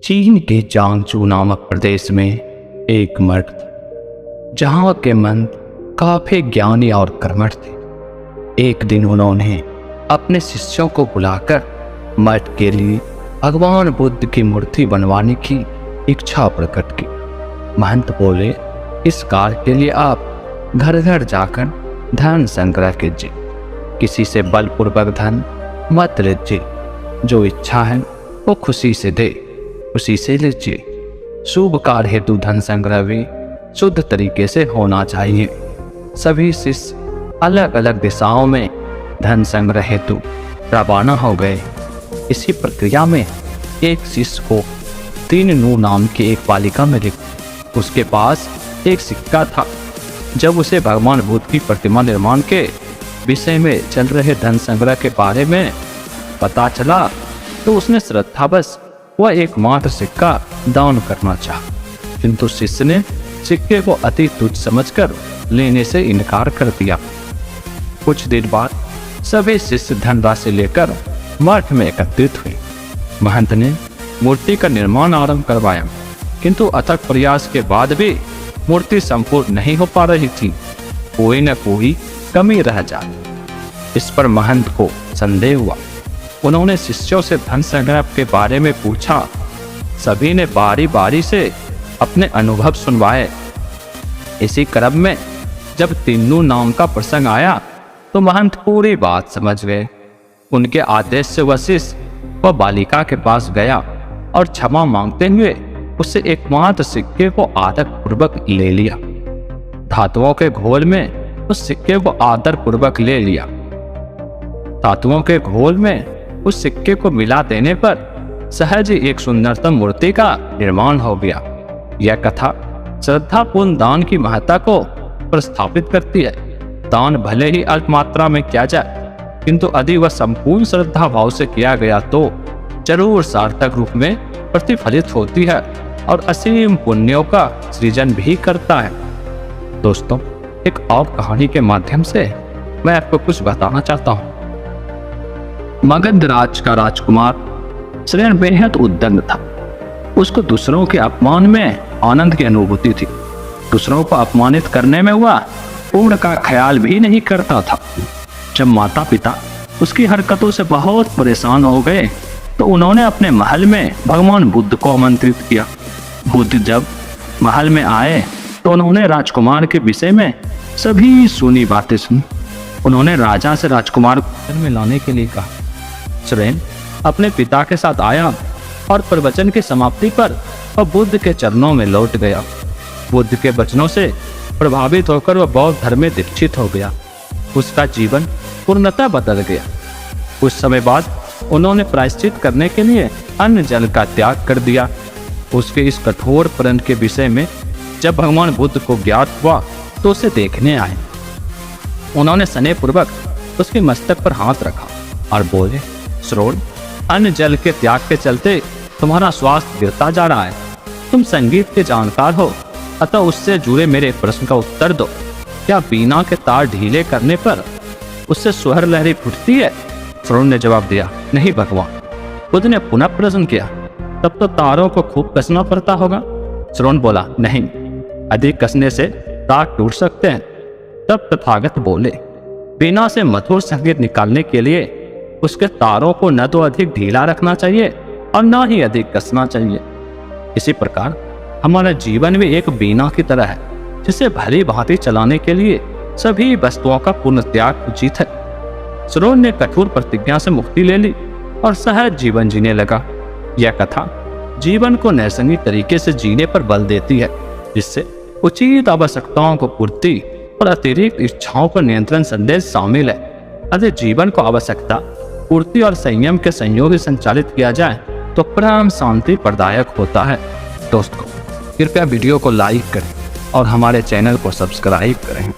चीन के चांगचू नामक प्रदेश में एक मठ था, जहाँ के मंत काफी ज्ञानी और कर्मठ थे। एक दिन उन्होंने अपने शिष्यों को बुलाकर मठ के लिए भगवान बुद्ध की मूर्ति बनवाने की इच्छा प्रकट की। महंत बोले, इस कार्य के लिए आप घर घर जाकर धन संग्रह कीजिए, किसी से बलपूर्वक धन मत लीजिए, जो इच्छा है वो खुशी से दे, उसी से लीजिए। शुभ कार्य हेतु धन संग्रह भी शुद्ध तरीके से होना चाहिए। सभी शिष्य अलग अलग दिशाओं में धन संग्रह हेतु रवाना हो गए। इसी प्रक्रिया में एक शिष्य को तीन नू नाम की एक बालिका मिली। उसके पास एक सिक्का था। जब उसे भगवान बुद्ध की प्रतिमा निर्माण के विषय में चल रहे धन संग्रह के बारे में पता चला तो उसने श्रद्धावश वह एकमात्र सिक्का दान करना चाहा, किंतु शिष्य ने सिक्के को अति तुच्छ समझकर लेने से इनकार कर दिया। कुछ देर बाद सभी शिष्य धनराशि लेकर मठ में एकत्रित हुए। महंत ने मूर्ति का निर्माण आरंभ करवाया, किंतु अथक प्रयास के बाद भी मूर्ति संपूर्ण नहीं हो पा रही थी। कोई न कोई कमी रह जाती। इस पर महंत को संदेह हुआ। उन्होंने शिष्यों से धन संग्रह के बारे में पूछा। सभी ने बारी बारी से अपने अनुभव सुनवाए। इसी क्रम में जब तीनू नाम का प्रसंग आया तो महंत पूरी बात समझ गए। उनके आदेश से वह शिष्य वह बालिका के पास गया और क्षमा मांगते हुए उससे एकमात्र सिक्के को आदर पूर्वक ले लिया। धातुओं के घोल में उस सिक्के को आदर पूर्वक ले लिया। धातुओं के घोल में उस सिक्के को मिला देने पर सहज ही एक सुंदरतम मूर्ति का निर्माण हो गया। यह कथा श्रद्धापूर्ण दान की महत्ता को प्रस्थापित करती है। दान भले ही अल्प मात्रा में किया जाए, किंतु यदि वह संपूर्ण श्रद्धा भाव से किया गया तो जरूर सार्थक रूप में प्रतिफलित होती है और असीम पुण्यों का सृजन भी करता है। दोस्तों, एक और कहानी के माध्यम से मैं आपको कुछ बताना चाहता हूँ। मगध राज का राजकुमार श्रेण बेहद उद्दंड था। उसको दूसरों के अपमान में आनंद की अनुभूति थी। दूसरों को अपमानित करने में वह पूर्ण का ख्याल भी नहीं करता था। जब माता पिता उसकी हरकतों से बहुत परेशान हो गए तो उन्होंने अपने महल में भगवान बुद्ध को आमंत्रित किया। बुद्ध जब महल में आए तो उन्होंने राजकुमार के विषय में सभी सुनी बातें सुनी। उन्होंने राजा से राजकुमार को घर में लाने के लिए कहा। श्रेण अपने पिता के साथ आया और प्रवचन की समाप्ति पर वह बुद्ध के चरणों में लौट गया। बुद्ध के वचनों से प्रभावित होकर वह बौद्ध धर्म में दीक्षित हो गया। उसका जीवन पूर्णतः बदल गया। कुछ समय बाद उन्होंने प्रायश्चित करने के लिए अन्न जल का त्याग कर दिया। उसके इस कठोर प्रण के विषय में जब भगवान बुद्ध को ज्ञात हुआ तो उसे देखने आए। उन्होंने स्नेहपूर्वक उसके मस्तक पर हाथ रखा और बोले, श्रोण, अन्न जल के त्याग के चलते तुम्हारा स्वास्थ्य गिरता जा रहा है। तुम संगीत के जानकार हो, अतः उससे जुड़े मेरे प्रश्न का उत्तर दो। क्या बीना के तार ढीले करने पर उससे स्वर लहरी फूटती है? श्रोण ने जवाब दिया, नहीं भगवान। बुद्ध ने पुनः प्रश्न किया, तब तो तारों को खूब कसना पड़ता होगा। श्रोण बोला, नहीं, अधिक कसने से तार टूट सकते हैं। तब तथागत बोले, बीना से मधुर संगीत निकालने के लिए उसके तारों को न तो अधिक ढीला रखना चाहिए और न ही अधिक कसना चाहिए। इसी प्रकार हमारा जीवन भी एक बीना की तरह है, जिसे भली भांति चलाने के लिए सभी वस्तुओं का पूर्ण त्याग उचित है। श्रोण ने कठोर प्रतिज्ञा से मुक्ति ले ली और सहज जीवन जीने लगा। यह कथा जीवन को नैसर्गिक तरीके से जीने पर बल देती है, जिससे उचित आवश्यकताओं को पूर्ति और अतिरिक्त इच्छाओं पर नियंत्रण संदेश शामिल है। यदि जीवन को आवश्यकता पूर्ति और संयम के संयोग से संचालित किया जाए तो परम शांति प्रदायक होता है। दोस्तों, कृपया वीडियो को लाइक करें और हमारे चैनल को सब्सक्राइब करें।